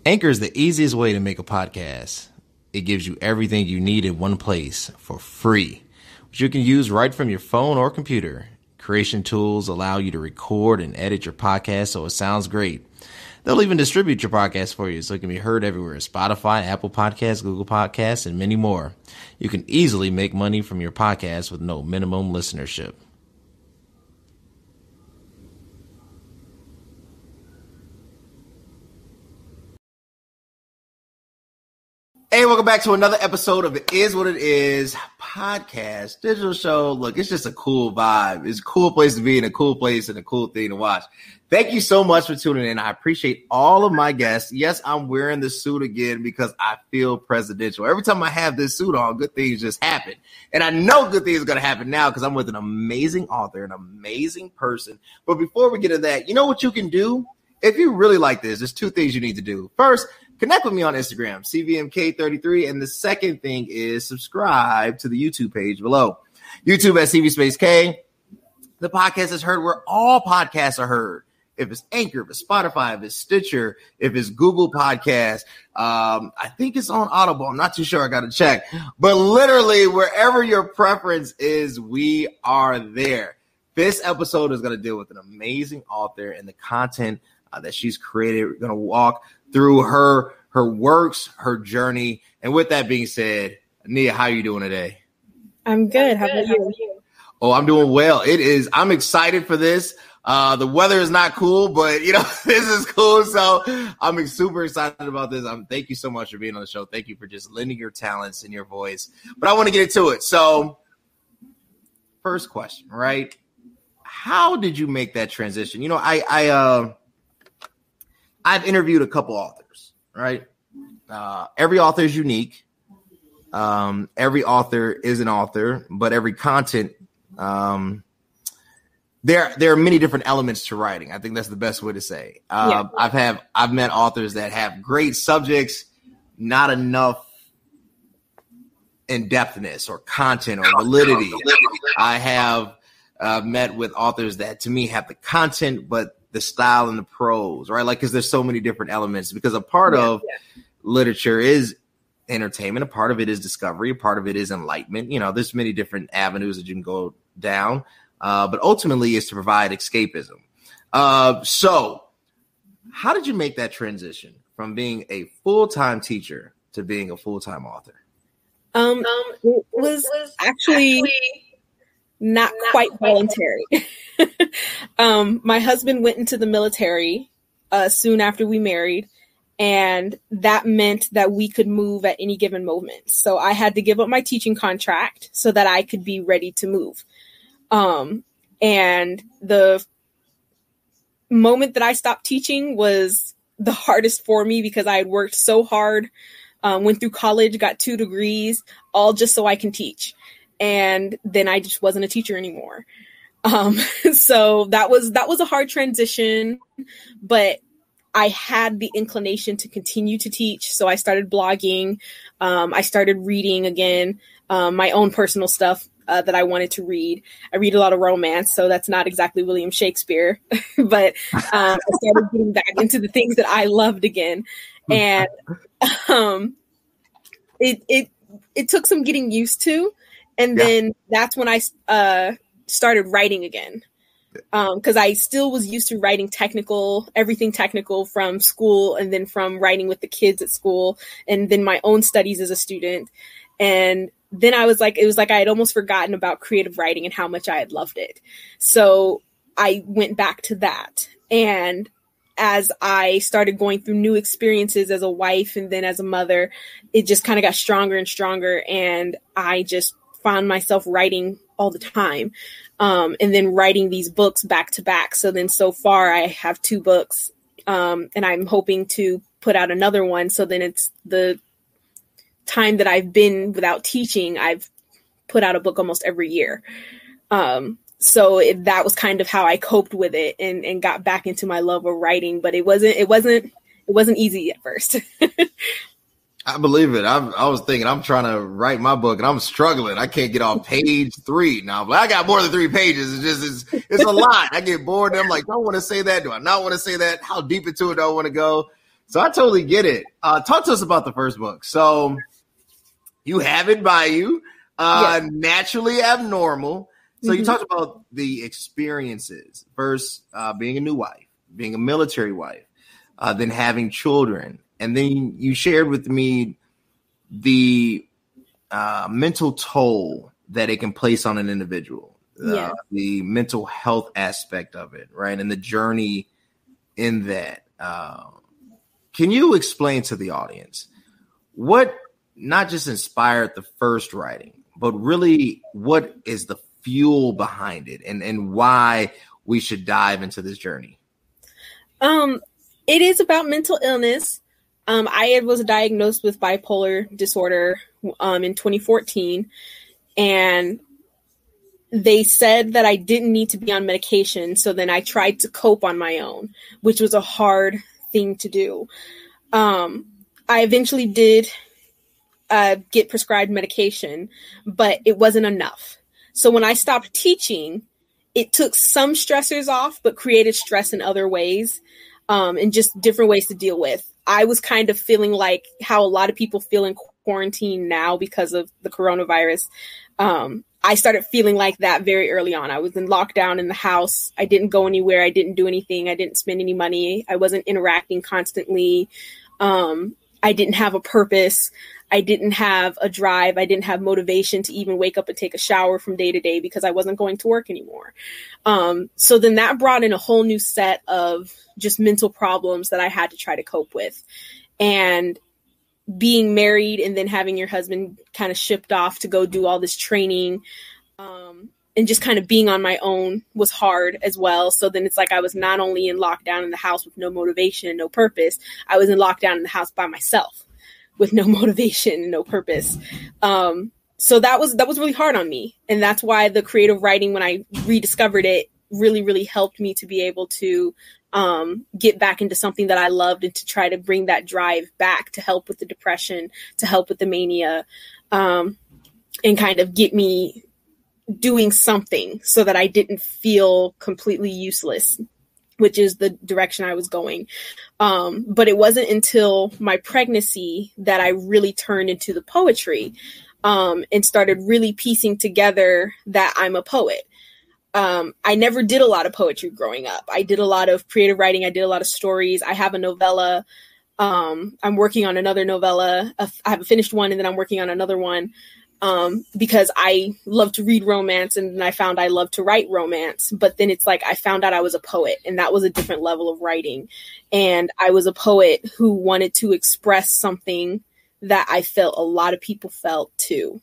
Anchor is the easiest way to make a podcast. It gives you everything you need in one place for free, which you can use right from your phone or computer. Creation tools allow you to record and edit your podcast so it sounds great. They'll even distribute your podcast for you so it can be heard everywhere: Spotify, Apple Podcasts, Google Podcasts, and many more. You can easily make money from your podcast with no minimum listenership. Hey, welcome back to another episode of It Is What It Is podcast, digital show. Look, it's just a cool vibe. It's a cool place to be in, a cool place and a cool thing to watch. Thank you so much for tuning in. I appreciate all of my guests. Yes, I'm wearing the suit again because I feel presidential. Every time I have this suit on, good things just happen. And I know good things are going to happen now because I'm with an amazing author, an amazing person. But before we get to that, you know what you can do? If you really like this, there's two things you need to do. First, connect with me on Instagram, CVMK33. And the second thing is subscribe to the YouTube page below. YouTube at CV_K. The podcast is heard where all podcasts are heard. If it's Anchor, if it's Spotify, if it's Stitcher, if it's Google Podcasts, I think it's on Audible. I'm not too sure. I got to check. But literally, wherever your preference is, we are there. This episode is going to deal with an amazing author and the content that she's created. We're going to walk through her works, her journey. And with that being said, Ania, how are you doing today? I'm good. How about you? Oh, I'm doing well. I'm excited for this. The weather is not cool, but this is cool. So I'm super excited about this. Thank you so much for being on the show. Thank you for just lending your talents and your voice. But I want to get into it. So first question, right? How did you make that transition? I've interviewed a couple authors, right? Every author is unique. Every author is an author, but every content, there are many different elements to writing. I think that's the best way to say. I've met authors that have great subjects, not enough in-depthness or content or validity. I have met with authors that to me have the content, but the style and the prose, right? Like, because there's so many different elements, because a part of literature is entertainment. A part of it is discovery. A part of it is enlightenment. There's many different avenues that you can go down. But ultimately is to provide escapism. So how did you make that transition from being a full-time teacher to being a full-time author? It was actually not quite voluntary. My husband went into the military soon after we married, and that meant that we could move at any given moment. So I had to give up my teaching contract so that I could be ready to move. And the moment that I stopped teaching was the hardest for me because I had worked so hard, went through college, got 2 degrees, all just so I can teach. And then I just wasn't a teacher anymore. So that was a hard transition, but I had the inclination to continue to teach. So I started blogging. I started reading again, my own personal stuff that I wanted to read. I read a lot of romance, so that's not exactly William Shakespeare, but I started getting back into the things that I loved again. And it took some getting used to. And then that's when I started writing again. Because I still was used to writing everything technical from school, and then from writing with the kids at school, and then my own studies as a student. And then it was like I had almost forgotten about creative writing and how much I had loved it. So I went back to that. And as I started going through new experiences as a wife and then as a mother, it just kind of got stronger and stronger. And I just found myself writing all the time. And then writing these books back to back. So then so far I have 2 books, and I'm hoping to put out another one. So then it's the time that I've been without teaching, I've put out a book almost every year. So that was kind of how I coped with it and got back into my love of writing, but it wasn't easy at first. I believe it. I was thinking I'm trying to write my book and I'm struggling. I can't get off page 3 now, but I got more than 3 pages. It's a lot. I get bored and I'm like, do I want to say that? Do I not want to say that? How deep into it do I want to go? So I totally get it. Talk to us about the first book. So you have it by you, Naturally Abnormal. So you talked about the experiences. First, being a new wife, being a military wife, then having children. And then you shared with me the mental toll that it can place on an individual, the mental health aspect of it, right? And the journey in that. Can you explain to the audience what not just inspired the first writing, but really what is the fuel behind it and why we should dive into this journey? It is about mental illness. I was diagnosed with bipolar disorder in 2014, and they said that I didn't need to be on medication. So then I tried to cope on my own, which was a hard thing to do. I eventually did get prescribed medication, but it wasn't enough. So when I stopped teaching, it took some stressors off, but created stress in other ways, and just different ways to deal with. I was kind of feeling like how a lot of people feel in quarantine now because of the coronavirus. I started feeling like that very early on. I was in lockdown in the house. I didn't go anywhere. I didn't do anything. I didn't spend any money. I wasn't interacting constantly. I didn't have a purpose. I didn't have a drive. I didn't have motivation to even wake up and take a shower from day to day because I wasn't going to work anymore. So then that brought in a whole new set of just mental problems that I had to try to cope with. And being married and then having your husband kind of shipped off to go do all this training, and just kind of being on my own was hard as well. So then it's like I was not only in lockdown in the house with no motivation and no purpose, I was in lockdown in the house by myself with no motivation and no purpose. So that was really hard on me. And that's why the creative writing, when I rediscovered it, really, really helped me to be able to get back into something that I loved and to try to bring that drive back to help with the depression, to help with the mania, and kind of get me doing something so that I didn't feel completely useless, which is the direction I was going. But it wasn't until my pregnancy that I really turned into the poetry, and started really piecing together that I'm a poet. I never did a lot of poetry growing up. I did a lot of creative writing. I did a lot of stories. I have a novella. I'm working on another novella. I have a finished one, and then I'm working on another one, because I love to read romance, and then I found I love to write romance. But then it's like I found out I was a poet, and that was a different level of writing. And I was a poet who wanted to express something that I felt a lot of people felt too.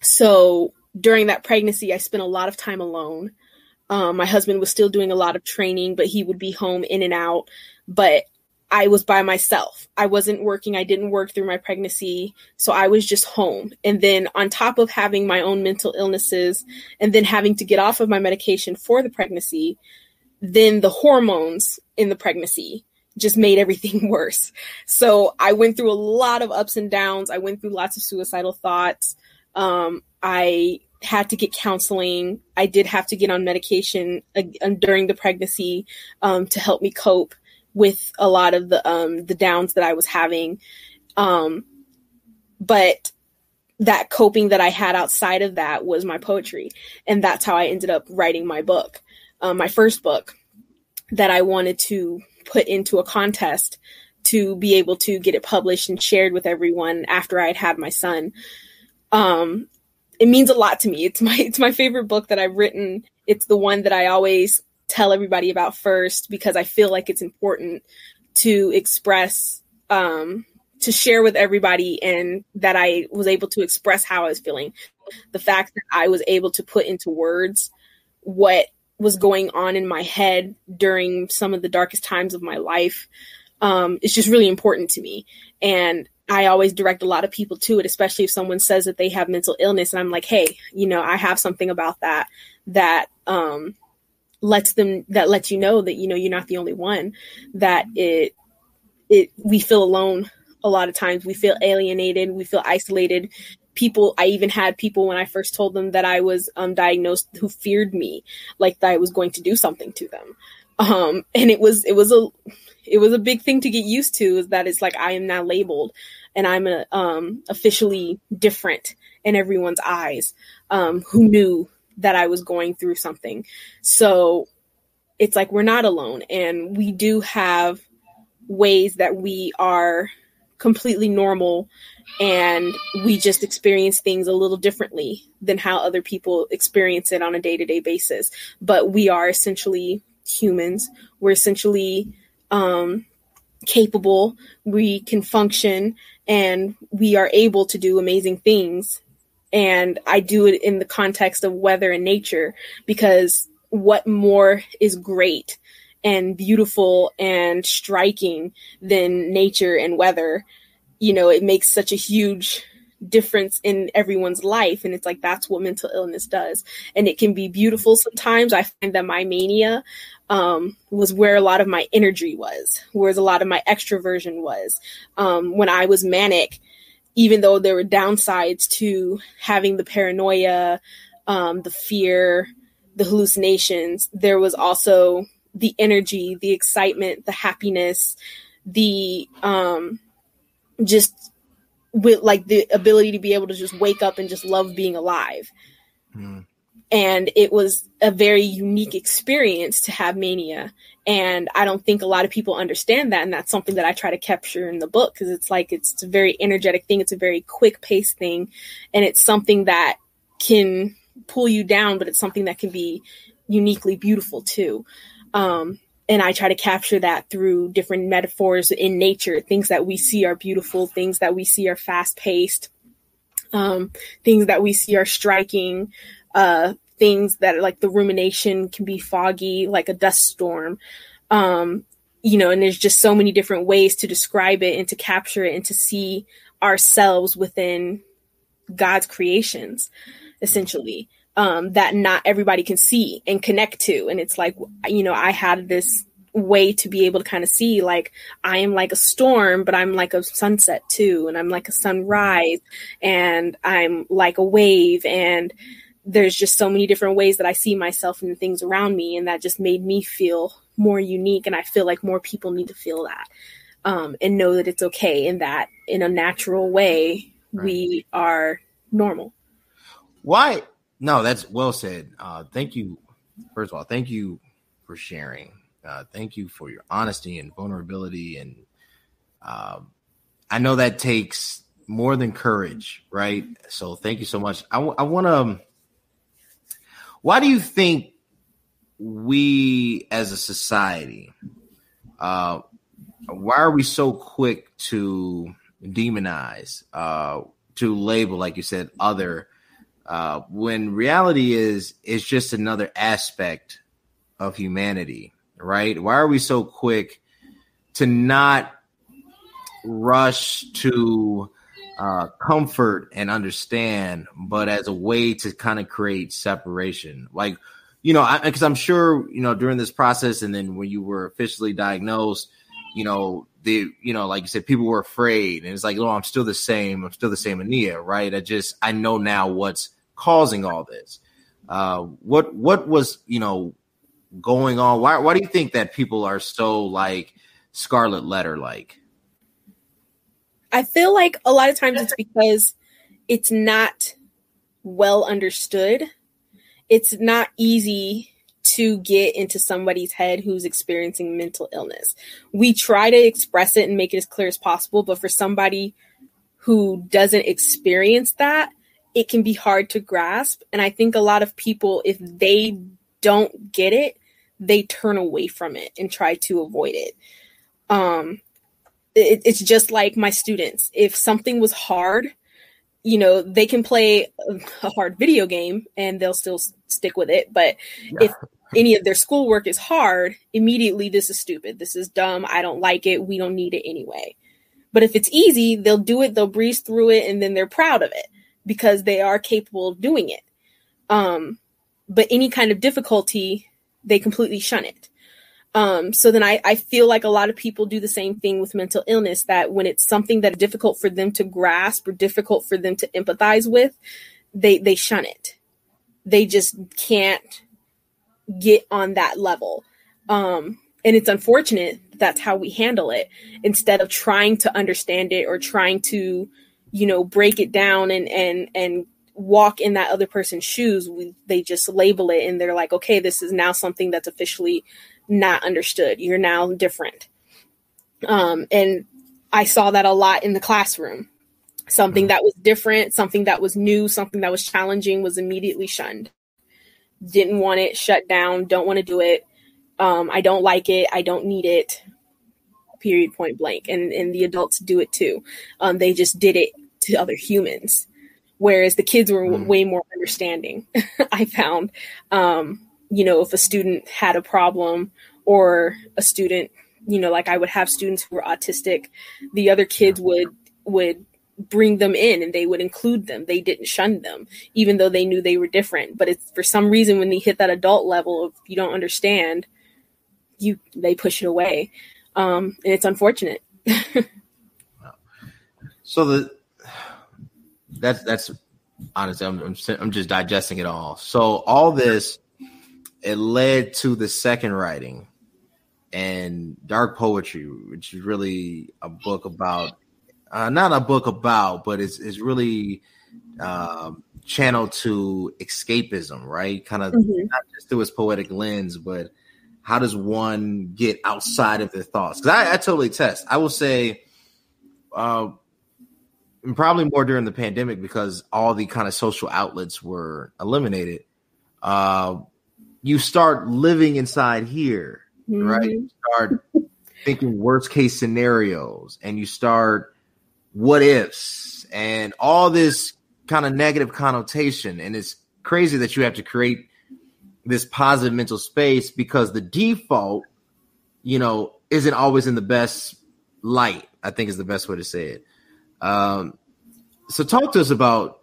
So during that pregnancy, I spent a lot of time alone. My husband was still doing a lot of training, but he would be home in and out. But I was by myself. I wasn't working. I didn't work through my pregnancy. So I was just home. And then on top of having my own mental illnesses and then having to get off of my medication for the pregnancy, then the hormones in the pregnancy just made everything worse. So I went through a lot of ups and downs. I went through lots of suicidal thoughts. I had to get counseling. I did have to get on medication during the pregnancy, to help me cope with a lot of the downs that I was having. But that coping that I had outside of that was my poetry. And that's how I ended up writing my book, my first book that I wanted to put into a contest to be able to get it published and shared with everyone after I had my son. It means a lot to me. It's my favorite book that I've written. It's the one that I always tell everybody about first, because I feel like it's important to express, to share with everybody, and that I was able to express how I was feeling. The fact that I was able to put into words what was going on in my head during some of the darkest times of my life, is just really important to me. And I always direct a lot of people to it, especially if someone says that they have mental illness. And I'm like, hey, I have something about that lets you know that, you're not the only one, that we feel alone. A lot of times we feel alienated. We feel isolated. I even had people, when I first told them that I was diagnosed, who feared me, like that I was going to do something to them. And it was a big thing to get used to, is that it's like, I am now labeled and I'm officially different in everyone's eyes, who knew that I was going through something. So it's like, we're not alone, and we do have ways that we are completely normal, and we just experience things a little differently than how other people experience it on a day-to-day basis. But we are essentially humans. We're essentially capable. We can function, and we are able to do amazing things. And I do it in the context of weather and nature, because what more is great and beautiful and striking than nature and weather? You know, it makes such a huge difference in everyone's life. And it's like, that's what mental illness does. And it can be beautiful sometimes. I find that my mania was where a lot of my energy was, whereas a lot of my extroversion was. When I was manic, even though there were downsides to having the paranoia, the fear, the hallucinations, there was also the energy, the excitement, the happiness, the just with like the ability to be able to just wake up and just love being alive. Mm. And it was a very unique experience to have mania. And I don't think a lot of people understand that. And that's something that I try to capture in the book, because it's like, it's a very energetic thing. It's a very quick paced thing. And it's something that can pull you down, but it's something that can be uniquely beautiful too. And I try to capture that through different metaphors in nature. Things that we see are beautiful, things that we see are fast paced, things that we see are striking, things that are like the rumination can be foggy, like a dust storm. You know, and there's just so many different ways to describe it and to capture it and to see ourselves within God's creations, essentially. That not everybody can see and connect to. And it's like, you know, I had this way to be able to kind of see, like, I am like a storm, but I'm like a sunset too. And I'm like a sunrise, and I'm like a wave. And there's just so many different ways that I see myself and the things around me. And that just made me feel more unique. And I feel like more people need to feel that, and know that it's okay, and that in a natural way, right, we are normal. Why? No, that's well said. Thank you. First of all, thank you for sharing. Thank you for your honesty and vulnerability. And I know that takes more than courage, right? So thank you so much. I want to, why do you think we as a society, why are we so quick to demonize, to label, like you said, other, when reality is just another aspect of humanity, right? Why are we so quick to not rush to comfort and understand, but as a way to kind of create separation? Like, you know, because I'm sure, you know, during this process, and then when you were officially diagnosed, you know, like you said, people were afraid, and it's like, oh, I'm still the same Ania, right? I know now what's causing all this. What was, you know, going on? Why do you think that people are so like Scarlet Letter like? I feel like a lot of times it's because it's not well understood. It's not easy to get into somebody's head who's experiencing mental illness. We try to express it and make it as clear as possible, but for somebody who doesn't experience that, it can be hard to grasp. And I think a lot of people, if they don't get it, they turn away from it and try to avoid it. It's just like my students. If something was hard, you know, they can play a hard video game and they'll still stick with it. But if any of their schoolwork is hard, immediately, this is stupid. This is dumb. I don't like it. We don't need it anyway. But if it's easy, they'll do it. They'll breeze through it. And then they're proud of it because they are capable of doing it. But any kind of difficulty, they completely shun it. So then I feel like a lot of people do the same thing with mental illness, that when it's something that's difficult for them to grasp or difficult for them to empathize with, they shun it. They just can't get on that level. And it's unfortunate that's how we handle it, instead of trying to understand it or trying to, break it down and walk in that other person's shoes. They just label it and they're like, okay, this is now something that's officially not understood. You're now different. And I saw that a lot in the classroom. Something that was different, something that was new, something that was challenging was immediately shunned. Didn't want it, shut down, don't want to do it. I don't like it. I don't need it. Period, point blank. And the adults do it too. They just did it to other humans. Whereas the kids were way more understanding. I found, if a student had a problem or a student, like I would have students who were autistic, the other kids would bring them in and they would include them. They didn't shun them, even though they knew they were different. But it's for some reason, when they hit that adult level of you don't understand, they push it away. And it's unfortunate. So that's honestly, I'm just digesting it all. So all this, it led to the second writing and Dark Poetry, which is really a book about, not a book about, but it's really channeled to escapism, right? Kind of not just through its poetic lens, but how does one get outside of their thoughts? Because I totally test. I will say, and probably more during the pandemic because all the kind of social outlets were eliminated. You start living inside here, right? You start thinking worst case scenarios, and you start what ifs and all this kind of negative connotation. And it's crazy that you have to create this positive mental space because the default, isn't always in the best light, I think is the best way to say it. So talk to us about,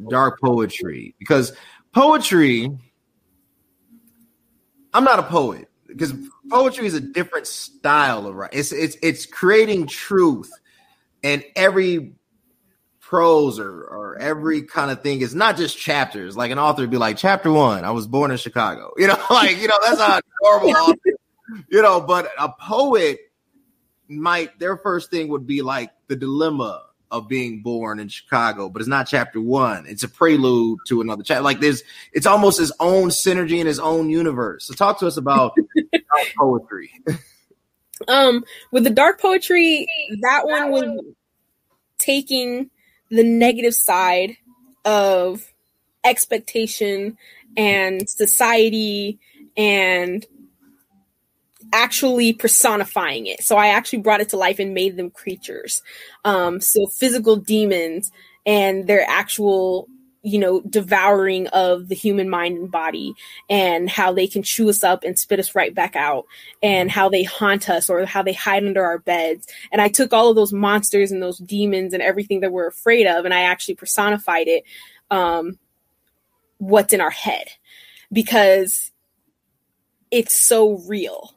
dark poetry, because poetry, I'm not a poet because poetry is a different style of writing. It's creating truth, and every prose or every kind of thing is not just chapters. Like an author would be like, chapter 1, I was born in Chicago, that's not normal author, but a poet their first thing would be like the dilemma of being born in Chicago, but it's not chapter 1. It's a prelude to another chapter. Like it's almost his own synergy in his own universe. So talk to us about dark poetry. With the dark poetry, that one was taking the negative side of expectation and society and actually personifying it. So I actually brought it to life and made them creatures. So physical demons and their actual, devouring of the human mind and body, and how they can chew us up and spit us right back out, and how they haunt us or how they hide under our beds. And I took all of those monsters and those demons and everything that we're afraid of, and I actually personified it, what's in our head, because it's so real.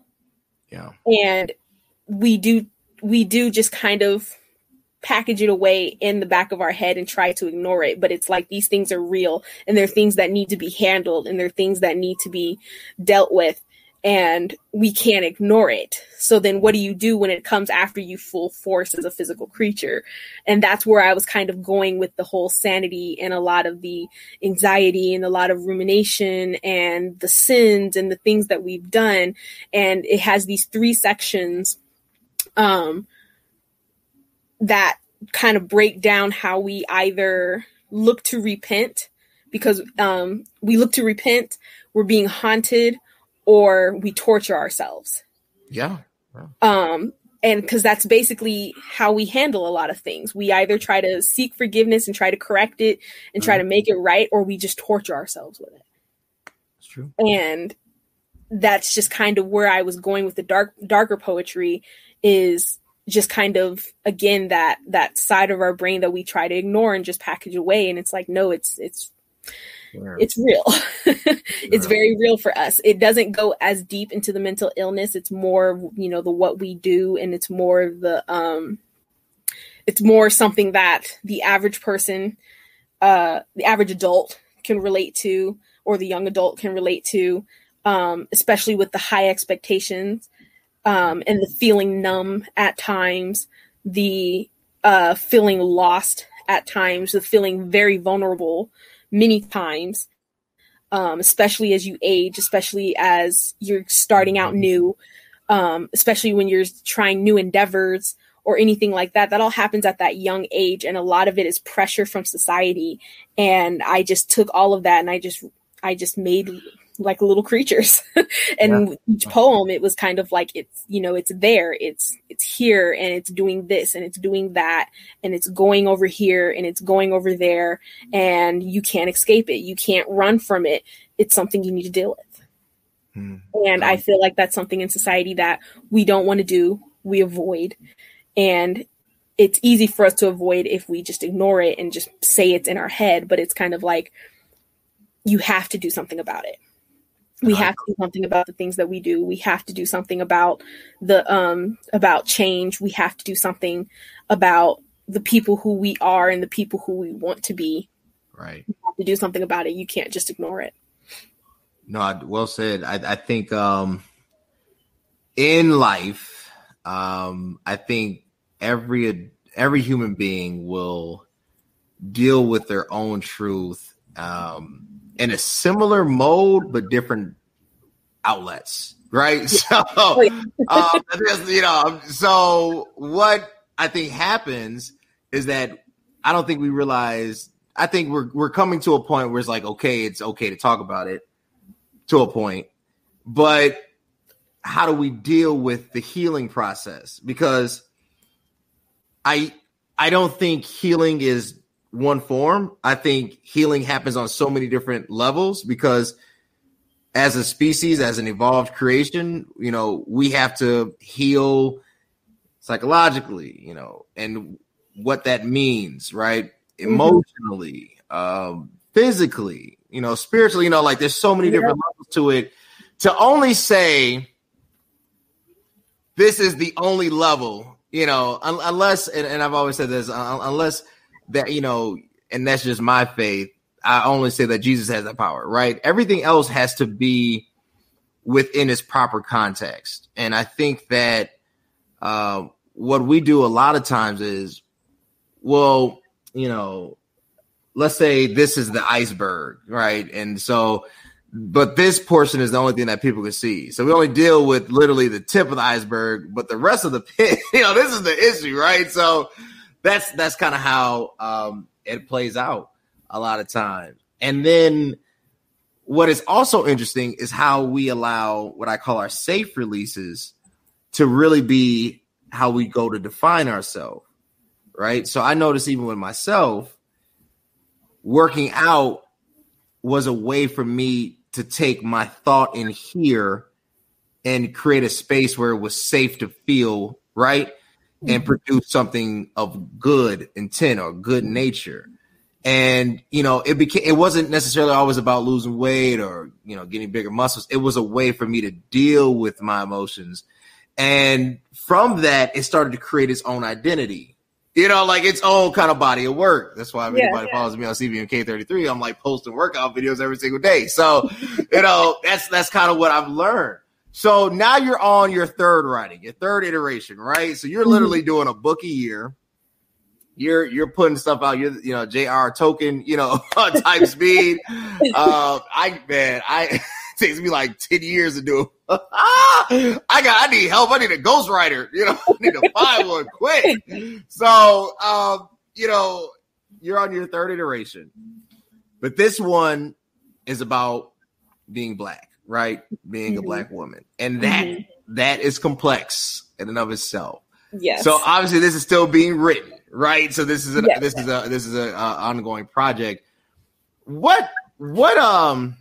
Yeah. And we do just kind of package it away in the back of our head and try to ignore it. But it's like these things are real, and they're things that need to be handled, and they're things that need to be dealt with, and we can't ignore it. So then what do you do when it comes after you full force as a physical creature? And that's where I was kind of going with the whole sanity and a lot of the anxiety and a lot of rumination and the sins and the things that we've done. And it has these 3 sections that kind of break down how we either look to repent, because we look to repent, we're being haunted, or we torture ourselves. Yeah. And because that's basically how we handle a lot of things. We either try to seek forgiveness and try to correct it and try to make it right, or we just torture ourselves with it. That's true. And that's just kind of where I was going with the darker poetry, is just kind of, again, that side of our brain that we try to ignore and just package away. And it's like, no, it's real. It's very real for us. It doesn't go as deep into the mental illness. It's more, the what we do, and it's more the it's more something that the average person, the average adult can relate to, or the young adult can relate to. especially with the high expectations, and the feeling numb at times, the feeling lost at times, the feeling very vulnerable many times, especially as you age, especially as you're starting out new, especially when you're trying new endeavors or anything like that. That all happens at that young age. And a lot of it is pressure from society. And I just took all of that and I just made like little creatures. And each poem, it was kind of like, it's, it's there, it's here, and it's doing this and it's doing that, and it's going over here and it's going over there, and you can't escape it. You can't run from it. It's something you need to deal with. And I feel like that's something in society that we don't want to do. We avoid. And it's easy for us to avoid if we just ignore it and just say it's in our head. But it's kind of like, you have to do something about it. We have to do something about the things that we do. We have to do something about about change. We have to do something about the people who we are and the people who we want to be. Right. You have to do something about it. You can't just ignore it. No, well said. I think in life, I think every human being will deal with their own truth in a similar mode, but different outlets, right? So, so what I think happens is that I don't think we realize. I think we're coming to a point where it's like, okay, it's okay to talk about it to a point, but how do we deal with the healing process? Because I don't think healing is one form. I think healing happens on so many different levels, because as a species, as an evolved creation, we have to heal psychologically, and what that means, right? Emotionally, physically, spiritually, like there's so many different levels to it. To only say this is the only level, unless, and I've always said this, unless that, and that's just my faith, I only say that Jesus has that power, right? Everything else has to be within its proper context. And I think that what we do a lot of times is, well, let's say this is the iceberg, right? And so, but this portion is the only thing that people can see. So we only deal with literally the tip of the iceberg, but the rest of the pit, this is the issue, right? So that's kind of how it plays out a lot of times. And then what is also interesting is how we allow what I call our safe releases to really be how we go to define ourselves, right? So I noticed even with myself, working out was a way for me to take my thought in here and create a space where it was safe to feel, right? And produce something of good intent or good nature. And, it wasn't necessarily always about losing weight or, getting bigger muscles. It was a way for me to deal with my emotions. And from that, it started to create its own identity, like its own kind of body of work. That's why if anybody follows me on CVMK33, I'm like posting workout videos every single day. So, that's kind of what I've learned. So now you're on your third writing, your third iteration, right? So you're literally doing a book a year. You're putting stuff out. You're JR token, type speed. It takes me like 10 years to do. I need help. I need a ghostwriter. I need to find one quick. So you're on your third iteration, but this one is about being Black. Right? Being a Black woman. And that is complex in and of itself. Yes. So obviously this is still being written, right? So this is a ongoing project. What do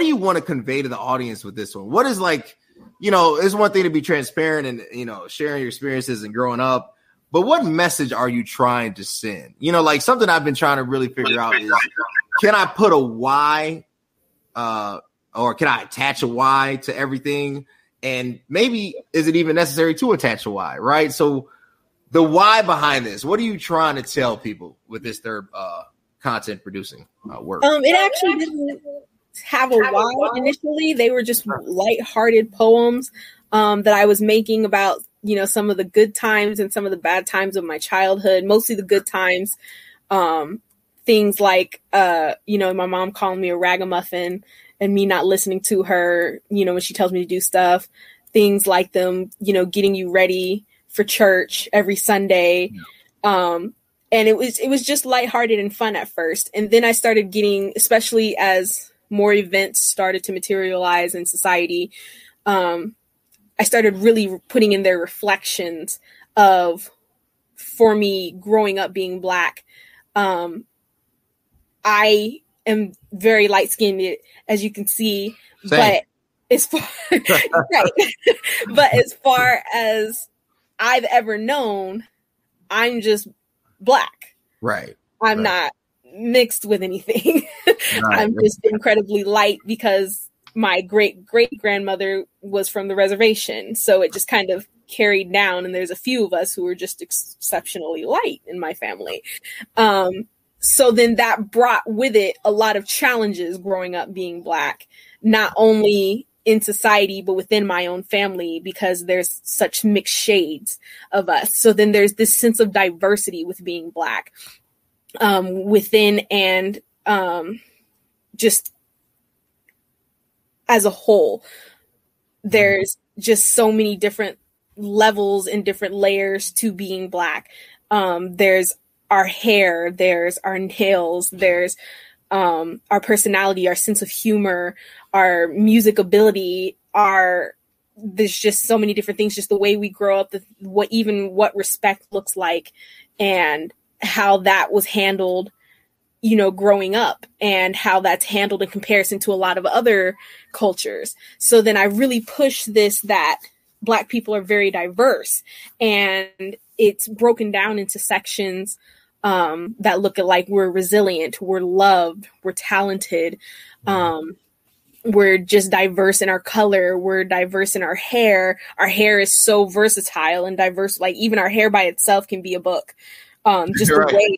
you want to convey to the audience with this one? What is it's one thing to be transparent and, sharing your experiences and growing up, but what message are you trying to send? Something I've been trying to really figure out is, can I put a why, or can I attach a why to everything? And maybe is it even necessary to attach a why, right? So the why behind this, what are you trying to tell people with this third content producing work? It actually didn't. have a why initially. They were just lighthearted poems that I was making about, you know, some of the good times and some of the bad times of my childhood, mostly the good times. Things like, you know, my mom calling me a ragamuffin and me not listening to her, you know, when she tells me to do stuff. Things like them, you know, getting you ready for church every Sunday. And it was just lighthearted and fun at first. And then I started getting, especially as more events started to materialize in society, I started really putting in their reflections of, for me, growing up being Black. I am very light-skinned, as you can see, Same. but as far, right. But as far as I've ever known, I'm just Black. Right. I'm not mixed with anything. I'm just incredibly light because my great-great-grandmother was from the reservation. So it just kind of carried down, and there's a few of us who are just exceptionally light in my family. So then that brought with it a lot of challenges growing up being Black, not only in society, but within my own family, because there's such mixed shades of us. So then there's this sense of diversity with being Black, within and just as a whole. There's just so many different levels and different layers to being Black. There's our hair, there's our nails, there's our personality, our sense of humor, our music ability, there's just so many different things, just the way we grow up, what respect looks like, and how that was handled, you know, growing up, and how that's handled in comparison to a lot of other cultures. So then I really push this, that Black people are very diverse, and it's broken down into sections that look at, like, we're resilient, we're loved, we're talented, we're just diverse in our color, we're diverse in our hair. Our hair is so versatile and diverse, like even our hair by itself can be a book. Just the way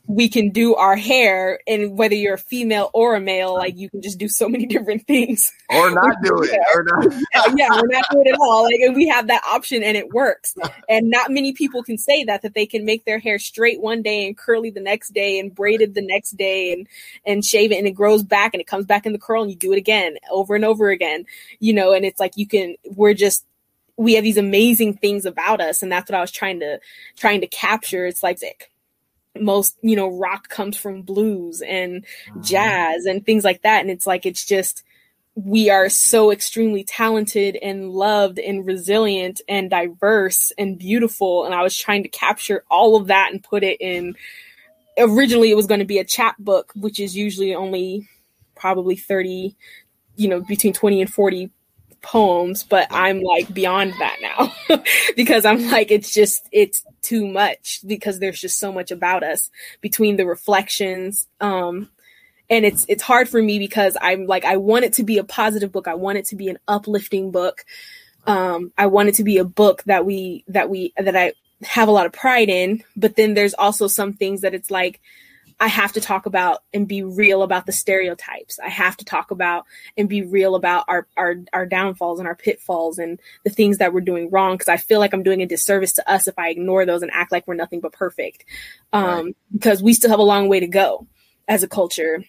we can do our hair, and whether you're a female or a male, like you can just do so many different things. Or not do it. Or not. Yeah, we're not doing it at all. Like, and we have that option, and it works. And not many people can say that they can make their hair straight one day and curly the next day and braided the next day and shave it, and it grows back and it comes back in the curl, and you do it again over and over again, you know. And it's like, we have these amazing things about us, and that's what I was trying to capture. It's like most, you know, rock comes from blues and jazz and things like that. And it's like, it's just, we are so extremely talented and loved and resilient and diverse and beautiful. And I was trying to capture all of that and put it in, originally it was going to be a chapbook, which is usually only probably 30, you know, between 20 and 40 poems, but I'm like beyond that now because I'm like, it's too much, because there's just so much about us between the reflections. And it's hard for me because I'm like, I want it to be a positive book. I want it to be an uplifting book. I want it to be a book that I have a lot of pride in, but then there's also some things that it's like, I have to talk about and be real about the stereotypes. I have to talk about and be real about our downfalls and our pitfalls and the things that we're doing wrong. Because I feel like I'm doing a disservice to us if I ignore those and act like we're nothing but perfect. Because we still have a long way to go as a culture.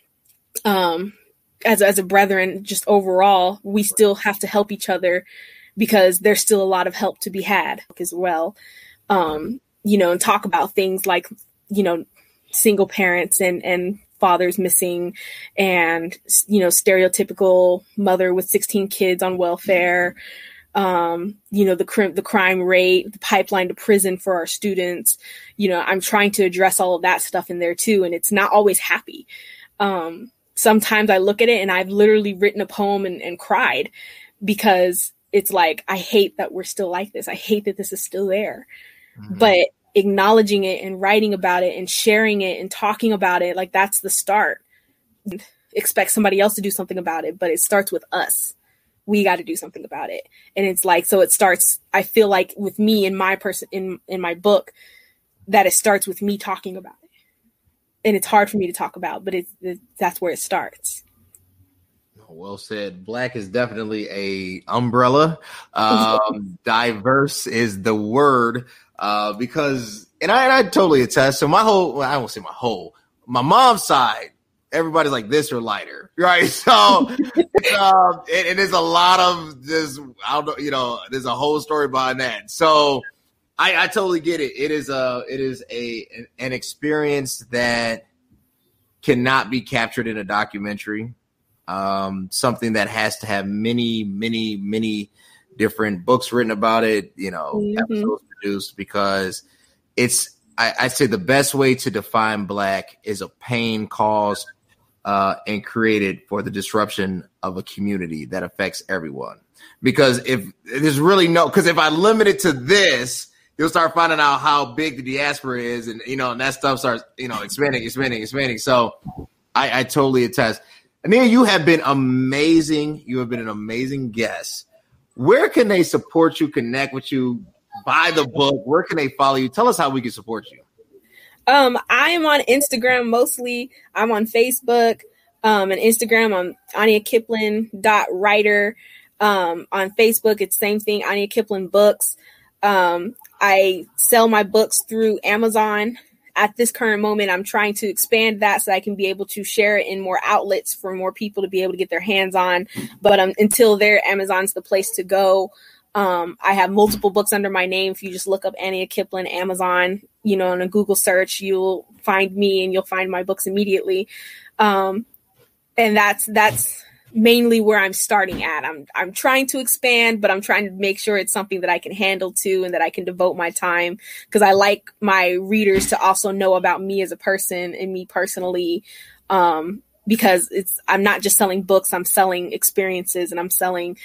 As a brethren, just overall, we still have to help each other, because there's still a lot of help to be had as well. You know, and talk about things like, you know, single parents and fathers missing, and, you know, stereotypical mother with 16 kids on welfare, you know, the crime rate, the pipeline to prison for our students. You know, I'm trying to address all of that stuff in there too. And it's not always happy. Sometimes I look at it and I've literally written a poem and cried, because it's like, I hate that we're still like this. I hate that this is still there. But acknowledging it and writing about it and sharing it and talking about it, like, that's the start. Expect somebody else to do something about it, but it starts with us. We got to do something about it. And it's like, so it starts, I feel like with me and my person in my book, that it starts with me talking about it. And it's hard for me to talk about, but that's where it starts. Well said. Black is definitely a umbrella. Diverse is the word because, and I totally attest. So I won't say my mom's side, everybody's like this or lighter, right? So it is a lot of this. I don't know, there's a whole story behind that. So I totally get it. It is an experience that cannot be captured in a documentary. Something that has to have many, many, many different books written about it, episodes produced, because I'd say the best way to define Black is a pain caused and created for the disruption of a community that affects everyone. Because if I limit it to this, you'll start finding out how big the diaspora is, and and that stuff starts expanding. So I totally attest. Ania, you have been amazing. You have been an amazing guest. Where can they support you, connect with you, buy the book? Where can they follow you? Tell us how we can support you. I am on Instagram mostly. I'm on Facebook and Instagram. I'm Ania Kiplan.writer. On Facebook, it's same thing, Ania Kiplan Books. I sell my books through Amazon. At this current moment, I'm trying to expand that so I can be able to share it in more outlets for more people to be able to get their hands on. But until there, Amazon's the place to go. I have multiple books under my name. If you just look up Ania Kiplan, Amazon, on a Google search, you'll find me and you'll find my books immediately. And that's mainly where I'm starting at. I'm trying to expand, but I'm trying to make sure it's something that I can handle too, and that I can devote my time, because I like my readers to also know about me as a person and me personally. Because I'm not just selling books, I'm selling experiences, and I'm selling,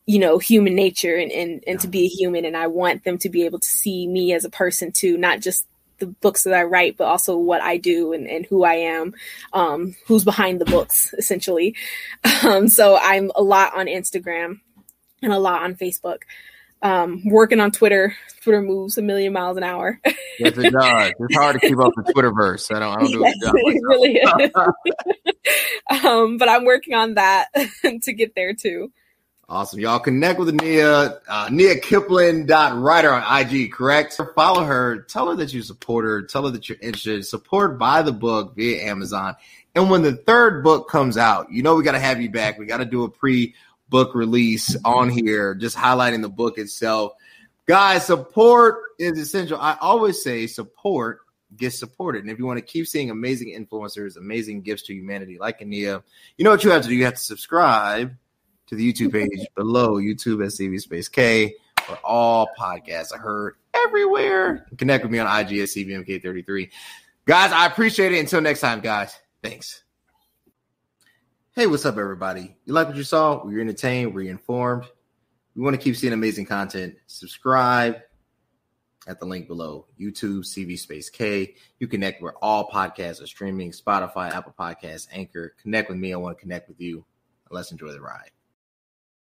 human nature and to be a human. And I want them to be able to see me as a person too, not just the books that I write, but also what I do and who I am, who's behind the books, essentially. So I'm a lot on Instagram and a lot on Facebook. Working on Twitter. Twitter moves a million miles an hour. Yes, it does. It's hard to keep up the Twitterverse. I don't do it. It really is. But I'm working on that to get there too. Awesome. Y'all connect with Ania, Kiplan.writer on IG, correct? Follow her. Tell her that you support her. Tell her that you're interested. Support Buy the Book via Amazon. And when the third book comes out, we got to have you back. We got to do a pre-book release on here, just highlighting the book itself. Guys, support is essential. I always say support gets supported. And if you want to keep seeing amazing influencers, amazing gifts to humanity like Ania, you know what you have to do? You have to subscribe to the YouTube page below, YouTube @CV_K, where all podcasts are heard everywhere. Connect with me on IG at CVMK33. Guys, I appreciate it. Until next time, guys. Thanks. Hey, what's up, everybody? You like what you saw? Were you entertained? Were you informed? We want to keep seeing amazing content. Subscribe at the link below, YouTube CV_K. You connect where all podcasts are streaming, Spotify, Apple Podcasts, Anchor. Connect with me. I want to connect with you. Let's enjoy the ride.